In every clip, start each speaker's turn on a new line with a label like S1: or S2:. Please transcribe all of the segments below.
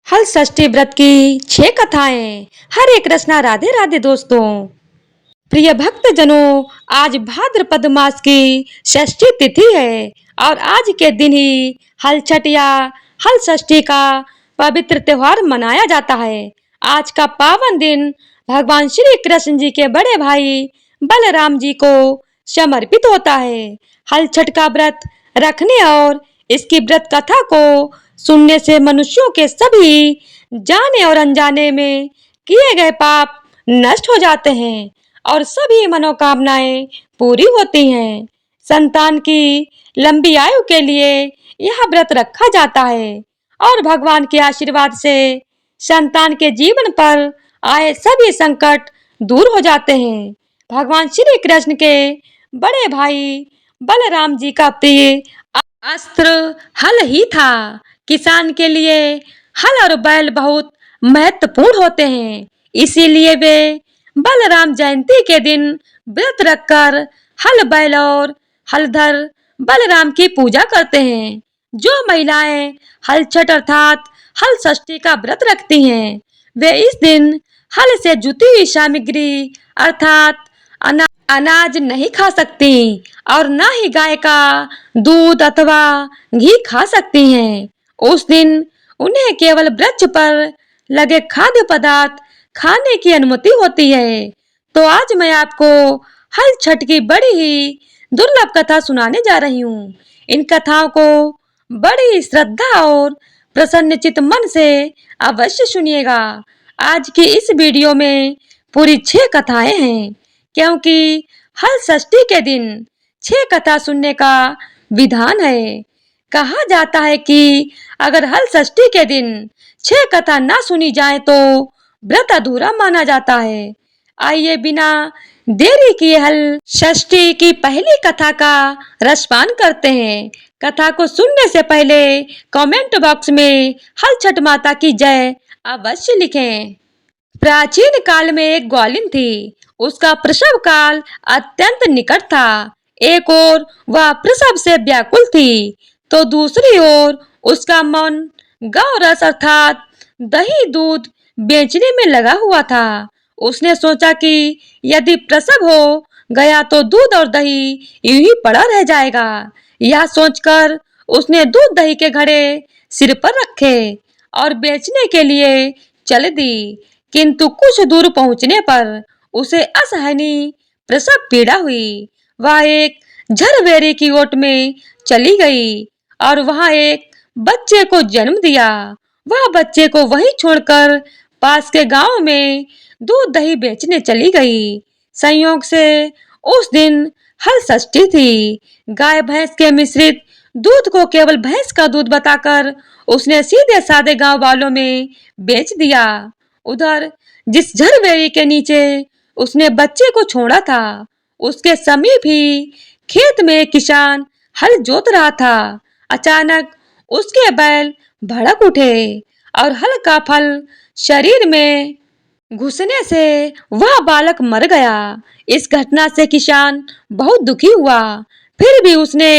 S1: हल षष्ठी व्रत की 6 कथाएं। हरे कृष्णा, राधे राधे दोस्तों। प्रिय भक्त जनों, आज भाद्रपद मास की षष्ठी तिथि है और आज के दिन ही हल छठ या हल षष्ठी का पवित्र त्योहार मनाया जाता है। आज का पावन दिन भगवान श्री कृष्ण जी के बड़े भाई बलराम जी को समर्पित होता है। हल छठ का व्रत रखने और इसकी व्रत कथा को सुनने से मनुष्यों के सभी जाने और अनजाने में किए गए पाप नष्ट हो जाते हैं और सभी मनोकामनाएं पूरी होती हैं। संतान की लंबी आयु के लिए यह व्रत रखा जाता है और भगवान के आशीर्वाद से संतान के जीवन पर आए सभी संकट दूर हो जाते हैं। भगवान श्री कृष्ण के बड़े भाई बलराम जी का प्रिय अस्त्र हल ही था। किसान के लिए हल और बैल बहुत महत्वपूर्ण होते हैं, इसीलिए वे बलराम जयंती के दिन व्रत रखकर हल बैल और हलधर बलराम की पूजा करते हैं। जो महिलाएं हल छठ अर्थात हल षष्ठी का व्रत रखती हैं, वे इस दिन हल से जुती हुई सामग्री अर्थात अनाज नहीं खा सकती और न ही गाय का दूध अथवा घी खा सकती हैं। उस दिन उन्हें केवल वृक्ष पर लगे खाद्य पदार्थ खाने की अनुमति होती है। तो आज मैं आपको हल छठ की बड़ी ही दुर्लभ कथा सुनाने जा रही हूँ। इन कथाओं को बड़ी श्रद्धा और प्रसन्नचित मन से अवश्य सुनिएगा। आज की इस वीडियो में पूरी 6 कथाएं हैं, क्योंकि हल षष्ठी के दिन 6 कथा सुनने का विधान है। कहा जाता है कि अगर हल षष्ठी के दिन 6 कथा ना सुनी जाए तो व्रत अधूरा माना जाता है। आइए बिना देरी किए हल षष्ठी की पहली कथा का रसपान करते हैं। कथा को सुनने से पहले कमेंट बॉक्स में हल छठ माता की जय अवश्य लिखें। प्राचीन काल में एक ग्वालिन थी। उसका प्रसव काल अत्यंत निकट था। एक ओर वह प्रसव से व्याकुल थी तो दूसरी ओर उसका मन गौ रस अर्थात दही दूध बेचने में लगा हुआ था। उसने सोचा कि यदि प्रसव हो गया तो दूध और दही यूं ही पड़ा रह जाएगा। यह सोचकर उसने दूध दही के घड़े सिर पर रखे और बेचने के लिए चल दी। किंतु कुछ दूर पहुंचने पर उसे असहनीय प्रसव पीड़ा हुई। वह एक झरबेरी की ओट में चली गई और वहां एक बच्चे को जन्म दिया। वह बच्चे को वहीं छोड़कर पास के गांव में दूध दही बेचने चली गई। संयोग से उस दिन हल षष्ठी थी। गाय भैंस के मिश्रित दूध को केवल भैंस का दूध बताकर उसने सीधे साधे गांव वालों में बेच दिया। उधर जिस झरबेरी के नीचे उसने बच्चे को छोड़ा था, उसके समीप ही खेत में एक किसान हल जोत रहा था। अचानक उसके बैल भड़क उठे और हल का फल शरीर में घुसने से वह बालक मर गया। इस घटना से किसान बहुत दुखी हुआ, फिर भी उसने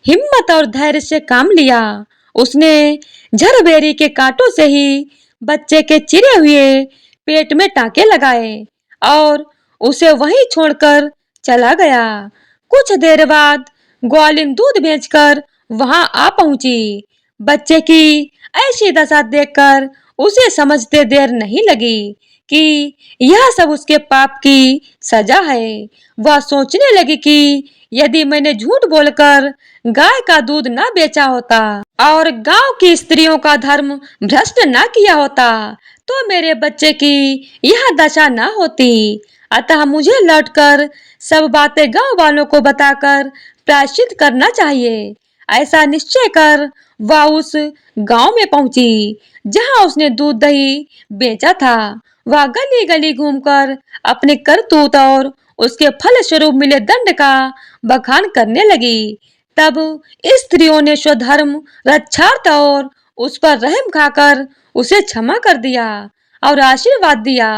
S1: हिम्मत और धैर्य से काम लिया। उसने झरबेरी के कांटों से ही बच्चे के चिरे हुए पेट में टांके लगाए और उसे वहीं छोड़कर चला गया। कुछ देर बाद ग्वालिन दूध बेचकर वहां आ पहुंची। बच्चे की ऐसी दशा देखकर उसे समझते देर नहीं लगी कि यह सब उसके पाप की सजा है। वह सोचने लगी कि यदि मैंने झूठ बोलकर गाय का दूध न बेचा होता और गांव की स्त्रियों का धर्म भ्रष्ट न किया होता तो मेरे बच्चे की यह दशा न होती। अतः मुझे लौटकर सब बातें गांव वालों को बताकर प्रायश्चित करना चाहिए। ऐसा निश्चय कर वह उस गांव में पहुंची जहां उसने दूध दही बेचा था। वह गली गली घूमकर अपने करतूत और उसके फल स्वरूप मिले दंड का बखान करने लगी। तब स्त्रियों ने स्वधर्म रक्षार्थ और उस पर रहम खाकर उसे क्षमा कर दिया और आशीर्वाद दिया।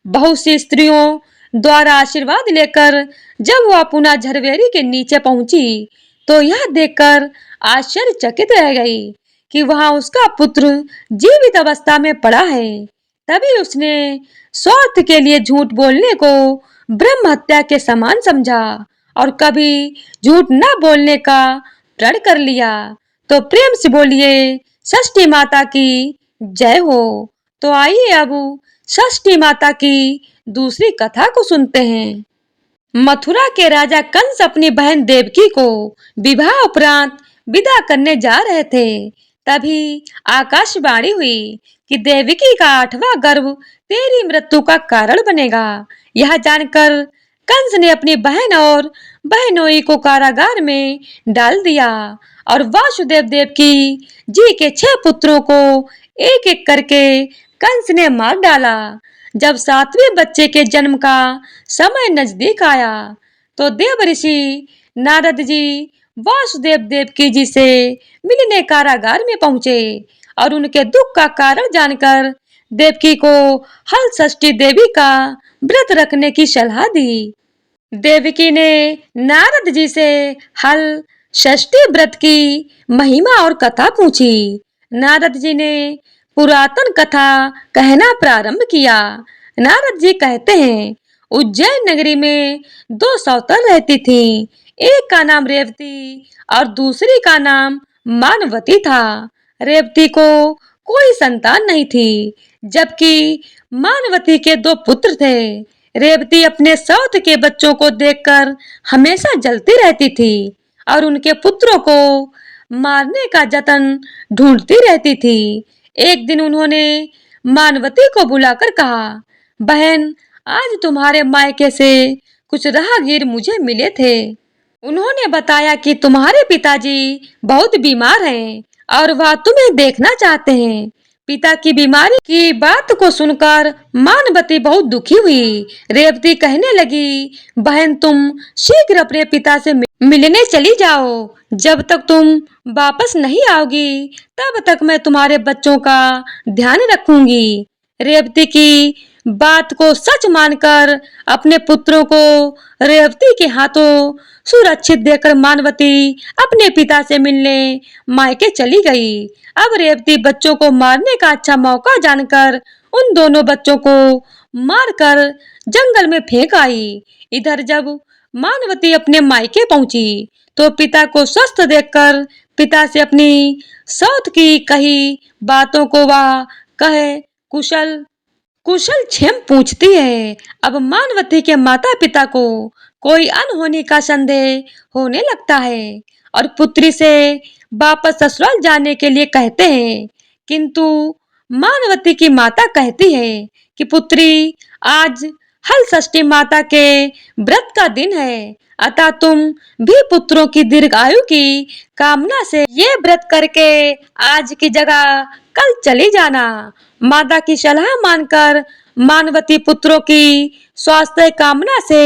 S1: बहुत सी स्त्रियों द्वारा आशीर्वाद लेकर जब वह पुनः झरबेरी के नीचे पहुंची तो यह देखकर आश्चर्यचकित रह गई कि वहां उसका पुत्र जीवित अवस्था में पड़ा है। तभी उसने स्वार्थ के लिए झूठ बोलने को ब्रह्म हत्या के समान समझा और कभी झूठ न बोलने का प्रण कर लिया। तो प्रेम से बोलिए षष्ठी माता की जय हो। तो आइए अब षष्ठी माता की दूसरी कथा को सुनते हैं। मथुरा के राजा कंस अपनी बहन देवकी को विवाह उपरांत विदा करने जा रहे थे। तभी आकाशवाणी हुई कि देवकी का 8वां गर्भ तेरी मृत्यु का कारण बनेगा। यह जानकर कंस ने अपनी बहन और बहनोई को कारागार में डाल दिया और वासुदेव देवकी जी के 6 पुत्रों को एक एक करके कंस ने मार डाला। जब 7वें बच्चे के जन्म का समय नजदीक आया तो देव ऋषि नारद जी वासुदेव देवकी जी से मिलने कारागार में पहुंचे और उनके दुख का कारण जानकर देवकी को हल षष्ठी देवी का व्रत रखने की सलाह दी। देवकी ने नारद जी से हल षष्ठी व्रत की महिमा और कथा पूछी। नारद जी ने पुरातन कथा कहना प्रारंभ किया। नारद जी कहते हैं, उज्जैन नगरी में 2 सौतन रहती थी। एक का नाम रेवती और दूसरी का नाम मानवती था। रेवती को कोई संतान नहीं थी, जबकि मानवती के 2 पुत्र थे। रेवती अपने सौत के बच्चों को देखकर हमेशा जलती रहती थी और उनके पुत्रों को मारने का जतन ढूंढती रहती थी। एक दिन उन्होंने मानवती को बुलाकर कहा, बहन, आज तुम्हारे मायके से कुछ राहगीर मुझे मिले थे। उन्होंने बताया कि तुम्हारे पिताजी बहुत बीमार हैं और वह तुम्हें देखना चाहते हैं। पिता की बीमारी की बात को सुनकर मानवती बहुत दुखी हुई। रेवती कहने लगी, बहन, तुम शीघ्र अपने पिता से मिलने चली जाओ। जब तक तुम वापस नहीं आओगी तब तक मैं तुम्हारे बच्चों का ध्यान रखूंगी। रेवती की बात को सच मानकर अपने पुत्रों को रेवती के हाथों सुरक्षित देकर मानवती अपने पिता से मिलने मायके चली गई। अब रेवती बच्चों को मारने का अच्छा मौका जानकर उन दोनों बच्चों को मारकर जंगल में फेंक आई। इधर जब मानवती अपने मायके पहुंची तो पिता को स्वस्थ देखकर पिता से अपनी सौत की कही बातों को वह कहे कुशल क्षेम पूछती है। अब मानवती के माता पिता को कोई अनहोनी का संदेह होने लगता है और पुत्री से वापस ससुराल जाने के लिए कहते हैं, किंतु मानवती की माता कहती है कि पुत्री, आज हल षष्ठी माता के व्रत का दिन है, अतः तुम भी पुत्रों की दीर्घायु की कामना से ये व्रत करके आज की जगह कल चली जाना। माता की सलाह मानकर मानवती पुत्रों की स्वास्थ्य कामना से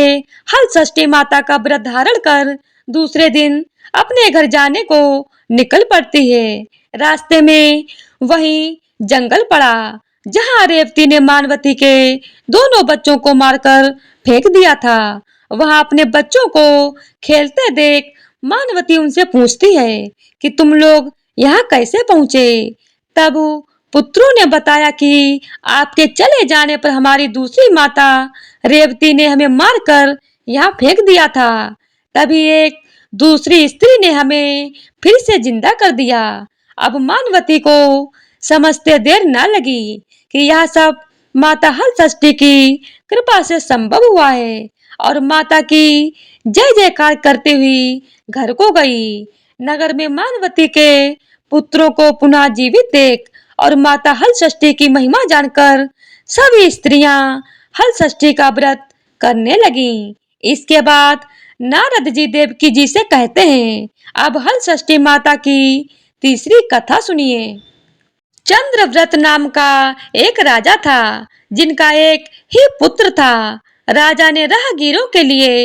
S1: हल षष्ठी माता का व्रत धारण कर दूसरे दिन अपने घर जाने को निकल पड़ती है। रास्ते में वहीं जंगल पड़ा जहां रेवती ने मानवती के दोनों बच्चों को मारकर फेंक दिया था। वहां अपने बच्चों को खेलते देख मानवती उनसे पूछती है कि तुम लोग यहाँ कैसे पहुंचे। तब पुत्रों ने बताया कि आपके चले जाने पर हमारी दूसरी माता रेवती ने हमें मारकर यहाँ फेंक दिया था। तभी एक दूसरी स्त्री ने हमें फिर से जिंदा कर दिया। अब मानवती को समझते देर न लगी कि यह सब माता हल षष्ठी की कृपा से संभव हुआ है और माता की जय जयकार करते हुई घर को गई। नगर में मानवती के पुत्रों को पुनः जीवित देख और माता हल षष्ठी की महिमा जानकर सभी स्त्रियां हल षष्ठी का व्रत करने लगीं। इसके बाद नारद जी देवकी जी से कहते हैं, अब हल षष्ठी माता की तीसरी कथा सुनिए। चंद्रव्रत नाम का एक राजा था, जिनका एक ही पुत्र था। राजा ने राहगीरों के लिए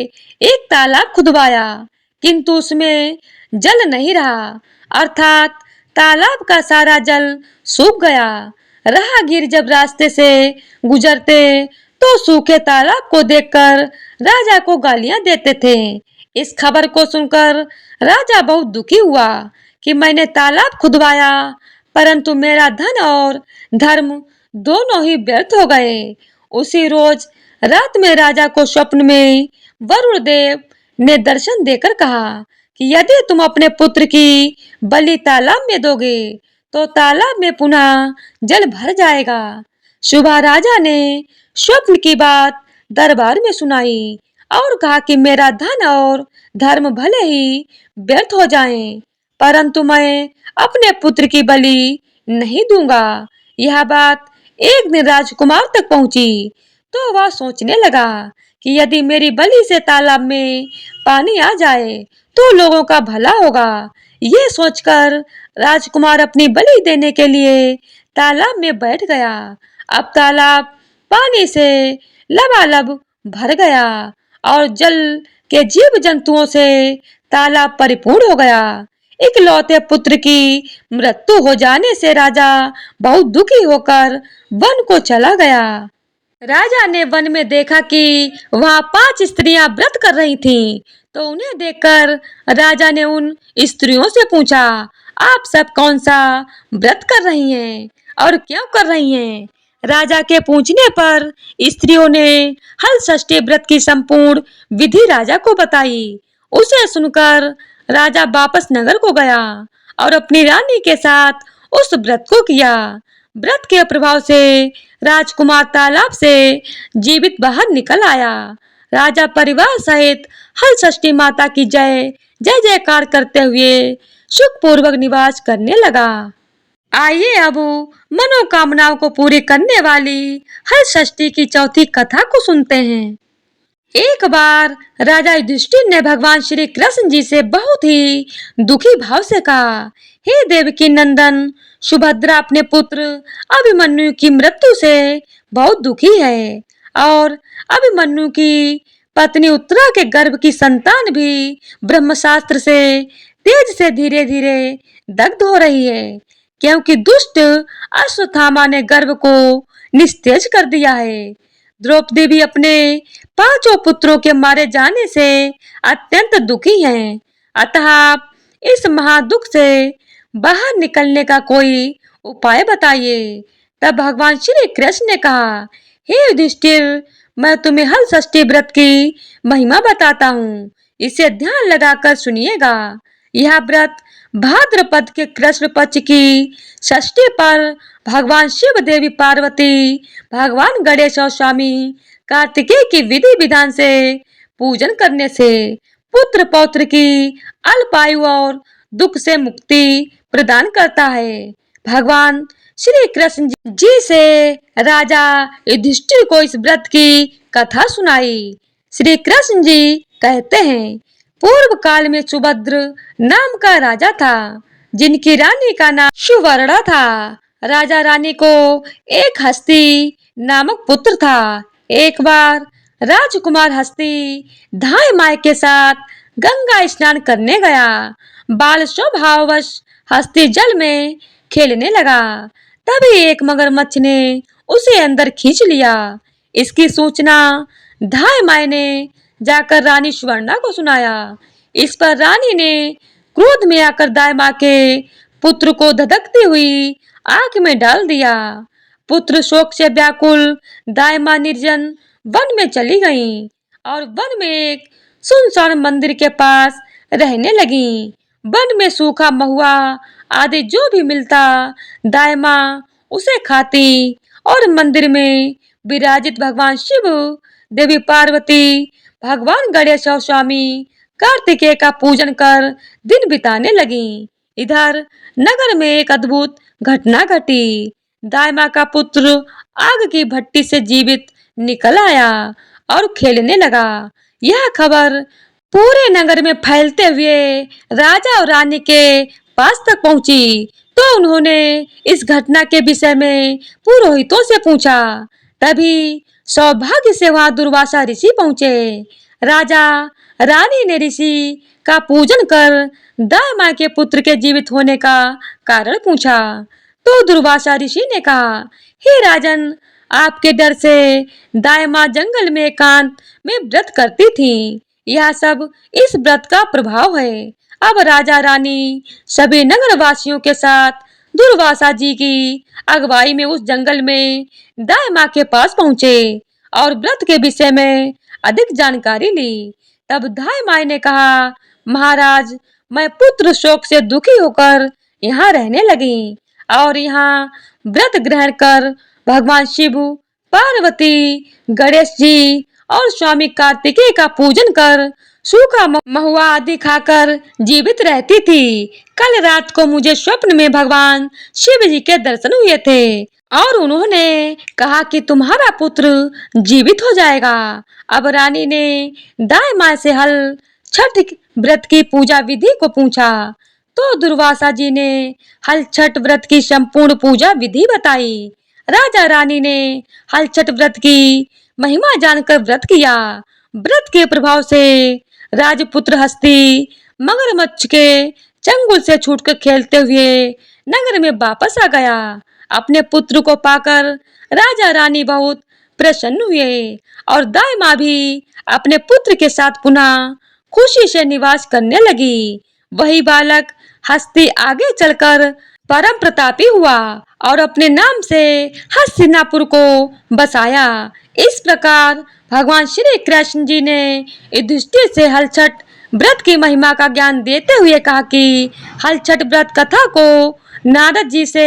S1: एक तालाब खुदवाया, किंतु उसमें जल नहीं रहा, अर्थात तालाब का सारा जल सूख गया। राहगीर जब रास्ते से गुजरते तो सूखे तालाब को देखकर राजा को गालियां देते थे। इस खबर को सुनकर राजा बहुत दुखी हुआ, कि मैंने तालाब खुदवाया, परंतु मेरा धन और धर्म दोनों ही व्यर्थ हो गए। उसी रोज रात में राजा को स्वप्न में वरुण देव ने दर्शन देकर कहा कि यदि तुम अपने पुत्र की बलि तालाब में दोगे तो तालाब में पुनः जल भर जाएगा। सुबह राजा ने स्वप्न की बात दरबार में सुनाई और कहा कि मेरा धन और धर्म भले ही व्यर्थ हो जाएं, परंतु मैं अपने पुत्र की बलि नहीं दूंगा। यह बात एक दिन राजकुमार तक पहुंची तो वह सोचने लगा कि यदि मेरी बलि से तालाब में पानी आ जाए तो लोगों का भला होगा। ये सोचकर राजकुमार अपनी बलि देने के लिए तालाब में बैठ गया। अब तालाब पानी से लबालब भर गया और जल के जीव जंतुओं से तालाब परिपूर्ण हो गया। इकलौते पुत्र की मृत्यु हो जाने से राजा बहुत दुखी होकर वन को चला गया। राजा ने वन में देखा कि वहां 5 स्त्रियां व्रत कर रही थीं, तो उन्हें देखकर राजा ने उन स्त्रियों से पूछा, आप सब कौन सा व्रत कर रही हैं और क्यों कर रही हैं? राजा के पूछने पर स्त्रियों ने हल षष्ठी व्रत की संपूर्ण विधि राजा को बताई। उसे सुनकर राजा वापस नगर को गया और अपनी रानी के साथ उस व्रत को किया। व्रत के प्रभाव से राजकुमार तालाब से जीवित बाहर निकल आया। राजा परिवार सहित हल षष्ठी माता की जय जय जयकार करते हुए सुखपूर्वक निवास करने लगा। आइए अब मनोकामनाओं को पूरी करने वाली हल षष्ठी की चौथी कथा को सुनते हैं। एक बार राजा युधिष्ठिर ने भगवान श्री कृष्ण जी से बहुत ही दुखी भाव से कहा, हे देवकी नंदन, सुभद्रा अपने पुत्र अभिमन्यु की मृत्यु से बहुत दुखी है और अभिमन्यु की पत्नी उत्तरा के गर्भ की संतान भी ब्रह्मशास्त्र से तेज से धीरे धीरे दग्ध हो रही है, क्योंकि दुष्ट अश्वत्थामा ने गर्भ को निस्तेज कर दिया है। द्रौपदी भी अपने 5 पुत्रों के मारे जाने से अत्यंत दुखी हैं। अतः आप इस महादुख से बाहर निकलने का कोई उपाय बताइए। तब भगवान श्री कृष्ण ने कहा, हे युधिष्ठिर, मैं तुम्हें हल षष्ठी व्रत की महिमा बताता हूँ, इसे ध्यान लगाकर सुनिएगा। यह व्रत भाद्रपद के कृष्ण पक्ष की षष्ठी पर भगवान शिव, देवी पार्वती, भगवान गणेश और स्वामी कार्तिकेय की विधि विधान से पूजन करने से पुत्र पौत्र की अल्पायु और दुख से मुक्ति प्रदान करता है। भगवान श्री कृष्ण जी से राजा युधिष्ठिर को इस व्रत की कथा सुनाई। श्री कृष्ण जी कहते हैं, पूर्व काल में सुभद्र नाम का राजा था, जिनकी रानी का नाम सुवर्णा था। राजा रानी को एक हस्ती नामक पुत्र था। एक बार राजकुमार हस्ती धाय माय के साथ गंगा स्नान करने गया। बाल स्वभाववश हस्ती जल में खेलने लगा। तभी एक मगरमच्छ ने उसे अंदर खींच लिया। इसकी सूचना धाय माय ने जाकर रानी सुवर्णा को सुनाया। इस पर रानी ने क्रोध में आकर दाई माँ के पुत्र को धधकती हुई आग में डाल दिया। पुत्र शोक से व्याकुल दाई माँ निर्जन वन में चली गईं और वन में एक सुनसान मंदिर के पास रहने लगीं। वन में सूखा महुआ आदि जो भी मिलता दाई माँ उसे खाती और मंदिर में विराजित भगवान शिव, देवी पार्वती, भगवान गणेश और स्वामी कार्तिकेय का पूजन कर दिन बिताने लगी। इधर नगर में एक अद्भुत घटना घटी। दाई माँ का पुत्र आग की भट्टी से जीवित निकल आया और खेलने लगा। यह खबर पूरे नगर में फैलते हुए राजा और रानी के पास तक पहुंची, तो उन्होंने इस घटना के विषय में पुरोहितों से पूछा। तभी सौभाग्य से वहां दुर्वासा ऋषि पहुंचे। राजा रानी ने ऋषि का पूजन कर दाई माँ के पुत्र के जीवित होने का कारण पूछा। तो दुर्वासा ऋषि ने कहा, हे राजन, आपके डर से दाई माँ जंगल में एकांत में व्रत करती थी। यह सब इस व्रत का प्रभाव है। अब राजा रानी सभी नगरवासियों के साथ दुर्वासा जी की अगुवाई में उस जंगल में दाई माँ के पास पहुंचे और व्रत के विषय में अधिक जानकारी ली। तब दाई माँ ने कहा, महाराज, मैं पुत्र शोक से दुखी होकर यहाँ रहने लगी और यहाँ व्रत ग्रहण कर भगवान शिव, पार्वती, गणेश जी और स्वामी कार्तिकेय का पूजन कर सूखा महुआ आदि खाकर जीवित रहती थी। कल रात को मुझे स्वप्न में भगवान शिव जी के दर्शन हुए थे और उन्होंने कहा कि तुम्हारा पुत्र जीवित हो जाएगा। अब रानी ने दाई माँ से हल छठ व्रत की पूजा विधि को पूछा तो दुर्वासा जी ने हल छठ व्रत की संपूर्ण पूजा विधि बताई। राजा रानी ने हल छठ व्रत की महिमा जानकर व्रत किया। व्रत के प्रभाव से राजपुत्र हस्ती मगरमच्छ के चंगुल से छूटकर खेलते हुए नगर में वापस आ गया। अपने पुत्र को पाकर राजा रानी बहुत प्रसन्न हुए और दाई माँ भी अपने पुत्र के साथ पुनः खुशी से निवास करने लगी। वही बालक हस्ती आगे चलकर परम प्रतापी हुआ और अपने नाम से हस्तिनापुर को बसाया। इस प्रकार भगवान श्री कृष्ण जी ने युधिष्ठिर से हल छठ व्रत की महिमा का ज्ञान देते हुए कहा कि हल छठ व्रत कथा को नारद जी से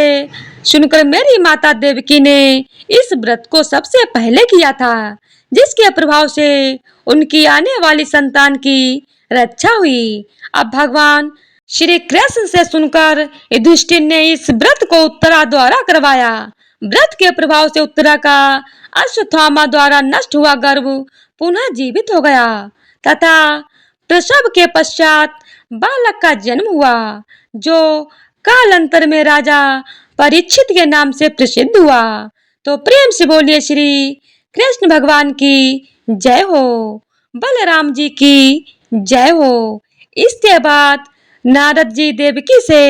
S1: सुनकर मेरी माता देवकी ने इस व्रत को सबसे पहले किया था, जिसके प्रभाव से उनकी आने वाली संतान की रक्षा हुई। अब भगवान श्री कृष्ण से सुनकर युधिष्ठिर ने इस व्रत को उत्तरा द्वारा करवाया। व्रत के प्रभाव से उत्तरा का अश्वत्थामा द्वारा नष्ट हुआ गर्भ पुनः जीवित हो गया तथा प्रसव के पश्चात बालक का जन्म हुआ, जो कालांतर में राजा परीक्षित के नाम से प्रसिद्ध हुआ। तो प्रेम से बोलिए श्री कृष्ण भगवान की जय हो, बलराम जी की जय हो। इसके बाद नारद जी देवकी से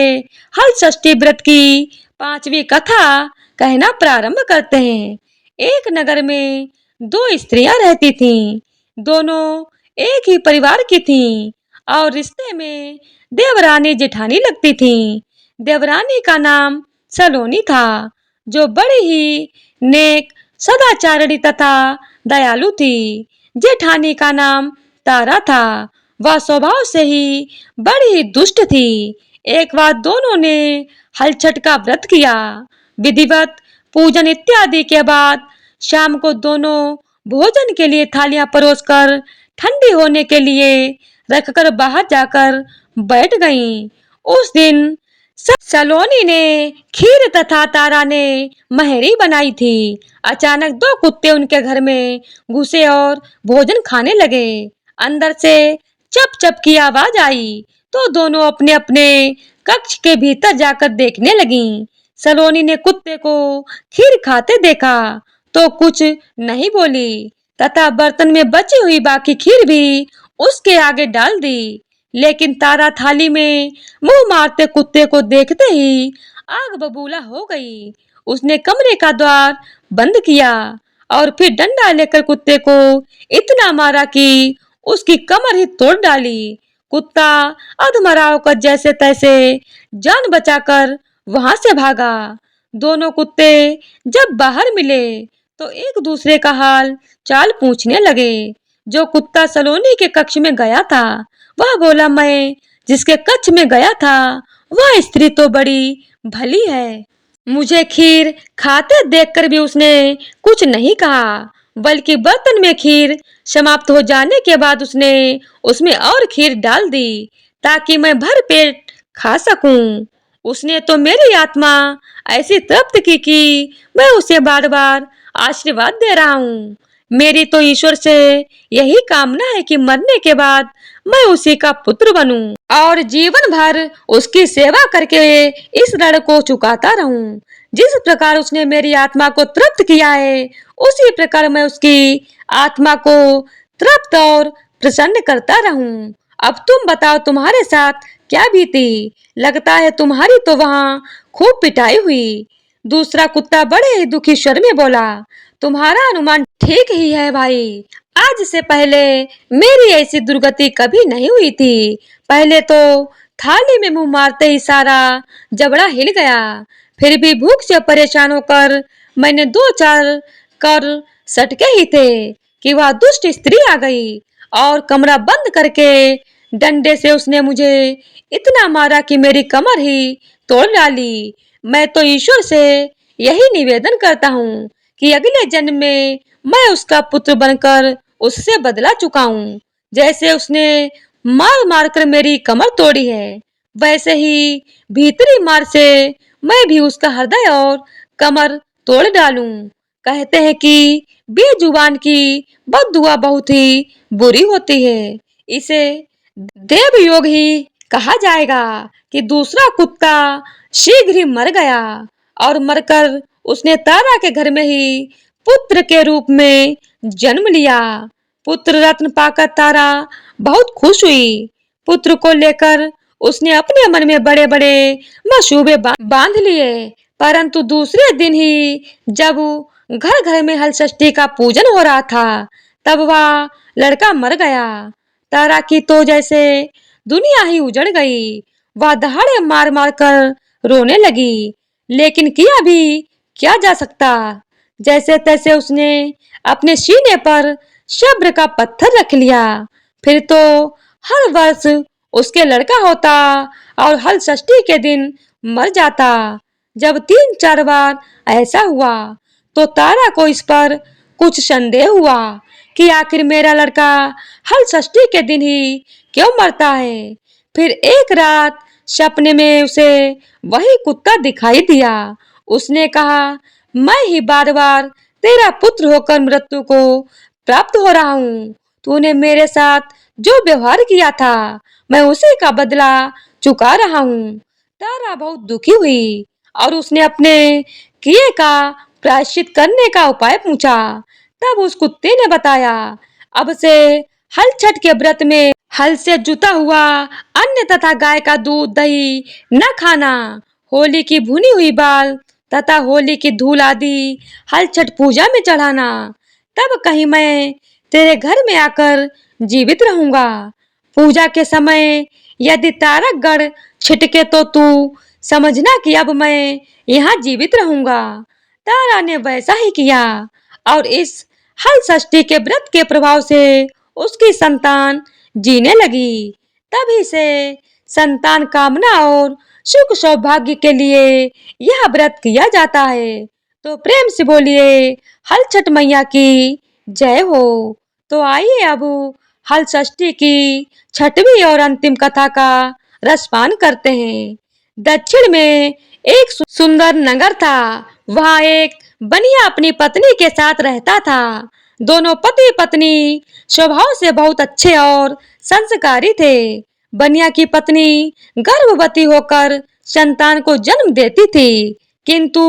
S1: हल षष्ठी व्रत की 5वीं कथा कहना प्रारंभ करते हैं। एक नगर में 2 स्त्रियां रहती थीं। दोनों एक ही परिवार की थीं और रिश्ते में देवरानी जेठानी लगती थीं। देवरानी का नाम सलोनी था, जो बड़ी ही नेक, सदाचारिणी तथा दयालु थी। जेठानी का नाम तारा था। वह स्वभाव से ही बड़ी दुष्ट थी। एक बार दोनों ने हल छठ का व्रत किया। विधिवत पूजन इत्यादि के बाद शाम को दोनों भोजन के लिए थालियां परोसकर ठंडी होने के लिए रखकर बाहर जाकर बैठ गईं। उस दिन सलोनी ने खीर तथा तारा ने महरी बनाई थी। अचानक 2 कुत्ते उनके घर में घुसे और भोजन खाने लगे। अंदर से चप चप की आवाज आई तो दोनों अपने अपने कक्ष के भीतर जाकर देखने लगीं। सलोनी ने कुत्ते को खीर खाते देखा तो कुछ नहीं बोली तथा बर्तन में बची हुई बाकी खीर भी उसके आगे डाल दी। लेकिन तारा थाली में मुंह मारते कुत्ते को देखते ही आग बबूला हो गई। उसने कमरे का द्वार बंद किया और फिर डंडा लेकर कुत्ते को इतना मारा कि उसकी कमर ही तोड़ डाली। कुत्ता अधमरा होकर जैसे तैसे जान बचाकर वहां से भागा। दोनों कुत्ते जब बाहर मिले तो एक दूसरे का हाल चाल पूछने लगे। जो कुत्ता सलोनी के कक्ष में गया था वह बोला, मैं जिसके कक्ष में गया था वह स्त्री तो बड़ी भली है। मुझे खीर खाते देखकर भी उसने कुछ नहीं कहा, बल्कि बर्तन में खीर समाप्त हो जाने के बाद उसने उसमें और खीर डाल दी ताकि मैं भर पेट खा सकूं। उसने तो मेरी आत्मा ऐसी तृप्त की कि मैं उसे बार बार आशीर्वाद दे रहा हूँ। मेरी तो ईश्वर से यही कामना है कि मरने के बाद मैं उसी का पुत्र बनूं और जीवन भर उसकी सेवा करके इस ऋण को चुकाता रहूं। जिस प्रकार उसने मेरी आत्मा को तृप्त किया है, उसी प्रकार मैं उसकी आत्मा को तृप्त और प्रसन्न करता रहूं। अब तुम बताओ, तुम्हारे साथ क्या बीती? लगता है तुम्हारी तो वहाँ खूब पिटाई हुई। दूसरा कुत्ता बड़े ही दुखी स्वर में बोला, तुम्हारा अनुमान ठीक ही है भाई। आज से पहले मेरी ऐसी दुर्गति कभी नहीं हुई थी। पहले तो थाली में मुंह मारते ही सारा जबड़ा हिल गया। फिर भी भूख से परेशान होकर मैंने दो चार कर सटके ही थे कि वह दुष्ट स्त्री आ गई और कमरा बंद करके डंडे से उसने मुझे इतना मारा कि मेरी कमर ही तोड़ डाली। मैं तो ईश्वर से यही निवेदन करता हूँ कि अगले जन्म में मैं उसका पुत्र बनकर उससे बदला चुकाऊं। जैसे उसने मार मार कर मेरी कमर तोड़ी है, वैसे ही भीतरी मार से मैं भी उसका हृदय और कमर तोड़ डालूं। कहते हैं कि बेजुबान की बददुआ बहुत ही बुरी होती है। इसे देव योग ही कहा जाएगा कि दूसरा कुत्ता शीघ्र ही मर गया और मरकर उसने तारा के घर में ही पुत्र के रूप में जन्म लिया। पुत्र रत्न पाकर तारा बहुत खुश हुई। पुत्र को लेकर उसने अपने मन में बड़े बड़े मशूबे बांध लिए। परंतु दूसरे दिन ही जब घर घर में हलषष्ठी का पूजन हो रहा था, तब वह लड़का मर गया। तारा की तो जैसे दुनिया ही उजड़ गई। वह दहाड़े मार मार कर रोने लगी, लेकिन किया भी क्या जा सकता। जैसे तैसे उसने अपने सीने पर सब्र का पत्थर रख लिया। फिर तो हर वर्ष उसके लड़का होता और हल षष्ठी के दिन मर जाता। जब 3-4 बार ऐसा हुआ तो तारा को इस पर कुछ संदेह हुआ कि आखिर मेरा लड़का हल षष्ठी के दिन ही क्यों मरता है। फिर एक रात सपने में उसे वही कुत्ता दिखाई दिया। उसने कहा, मैं ही बार बार तेरा पुत्र होकर मृत्यु को प्राप्त हो रहा हूँ। तूने मेरे साथ जो व्यवहार किया था, मैं उसी का बदला चुका रहा हूँ। तारा बहुत दुखी हुई और उसने अपने किए का प्रायश्चित करने का उपाय पूछा। तब उस कुत्ते ने बताया, अब से हल छठ के व्रत में हल से जुता हुआ अन्न तथा गाय का दूध दही न खाना, होली की भुनी हुई बाल तथा होली की धूल आदि हल छठ पूजा में चढ़ाना। तब कहीं मैं तेरे घर में आकर जीवित रहूंगा। पूजा के समय यदि तारक गढ़ छिटके तो तू समझना कि अब मैं यहाँ जीवित रहूंगा। तारा ने वैसा ही किया और इस हल षष्ठी के व्रत के प्रभाव से उसकी संतान जीने लगी। तभी से संतान कामना और सुख सौभाग्य के लिए यह व्रत किया जाता है। तो प्रेम से बोलिए हल छठ मैया की जय हो। तो आइए अब हल षष्ठी की छठवीं और अंतिम कथा का रसपान करते हैं। दक्षिण में एक सुंदर नगर था। वहाँ एक बनिया अपनी पत्नी के साथ रहता था। दोनों पति पत्नी स्वभाव से बहुत अच्छे और संस्कारी थे। बनिया की पत्नी गर्भवती होकर संतान को जन्म देती थी, किंतु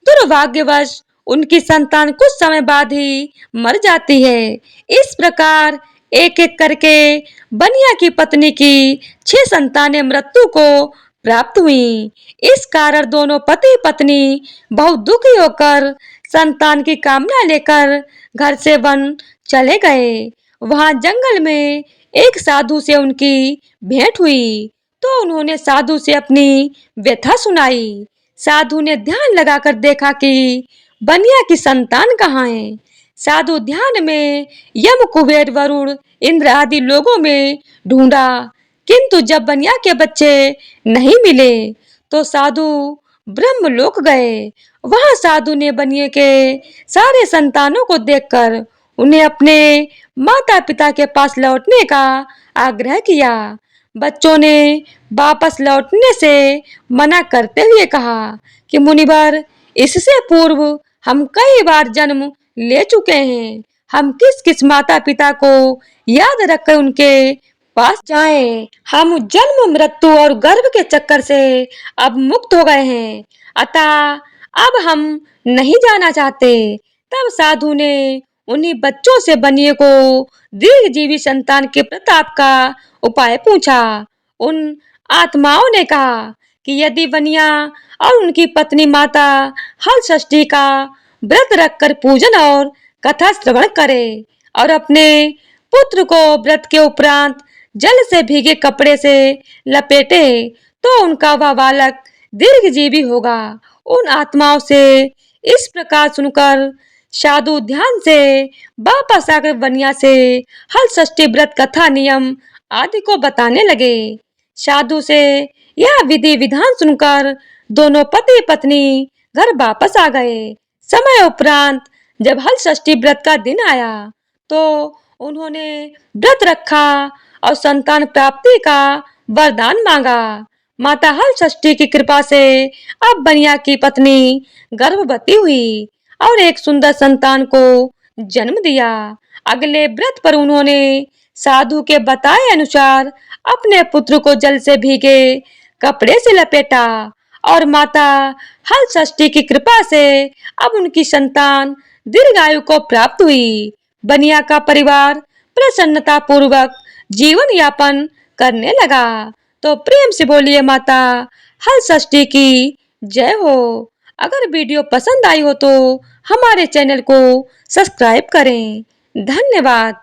S1: दुर्भाग्यवश उनकी संतान कुछ समय बाद ही मर जाती है। इस प्रकार एक एक करके बनिया की पत्नी की 6 संतानें मृत्यु को प्राप्त हुई। इस कारण दोनों पति पत्नी बहुत दुखी होकर संतान की कामना लेकर घर से वन चले गए। वहां जंगल में एक साधु से उनकी भेंट हुई तो उन्होंने साधु से अपनी व्यथा सुनाई। साधु ने ध्यान लगाकर देखा कि बनिया की संतान कहाँ है। साधु ध्यान में यम कुबेर वरुण इंद्र आदि लोगों में ढूंढा, किंतु जब बनिया के बच्चे नहीं मिले तो साधु ब्रह्मलोक गए। वहां साधु ने बनिए के सारे संतानों को देखकर उन्हें अपने माता पिता के पास लौटने का आग्रह किया। बच्चों ने वापस लौटने से मना करते हुए कहा कि मुनिवर, इससे पूर्व हम कई बार जन्म ले चुके हैं। हम किस किस माता पिता को याद रखकर उनके पास जाएं। हम जन्म मृत्यु और गर्भ के चक्कर से अब मुक्त हो गए हैं, अतः अब हम नहीं जाना चाहते। तब साधु ने उन्हीं बच्चों से बनिए को दीर्घजीवी संतान के प्रताप का उपाय पूछा। उन आत्माओं ने कहा कि यदि बनिया और उनकी पत्नी माता हल षष्ठी का व्रत रखकर पूजन और कथा श्रवण करे और अपने पुत्र को व्रत के उपरांत जल से भीगे कपड़े से लपेटे तो उनका वह बालक दीर्घजीवी होगा। उन आत्माओं से इस प्रकार सुनकर साधु ध्यान से वापस आकर बनिया से हल षष्ठी व्रत कथा नियम आदि को बताने लगे। साधु से यह विधि विधान सुनकर दोनों पति पत्नी घर वापस आ गए। समय उपरांत जब हल षष्ठी व्रत का दिन आया तो उन्होंने व्रत रखा और संतान प्राप्ति का वरदान मांगा। माता हल षष्ठी की कृपा से अब बनिया की पत्नी गर्भवती हुई और एक सुंदर संतान को जन्म दिया। अगले व्रत पर उन्होंने साधु के बताए अनुसार अपने पुत्र को जल से भीगे कपड़े से लपेटा और माता हल षष्ठी की कृपा से अब उनकी संतान दीर्घायु को प्राप्त हुई। बनिया का परिवार प्रसन्नता पूर्वक जीवन यापन करने लगा। तो प्रेम से बोलिए माता हल षष्ठी की जय हो। अगर वीडियो पसंद आई हो तो हमारे चैनल को सब्सक्राइब करें। धन्यवाद।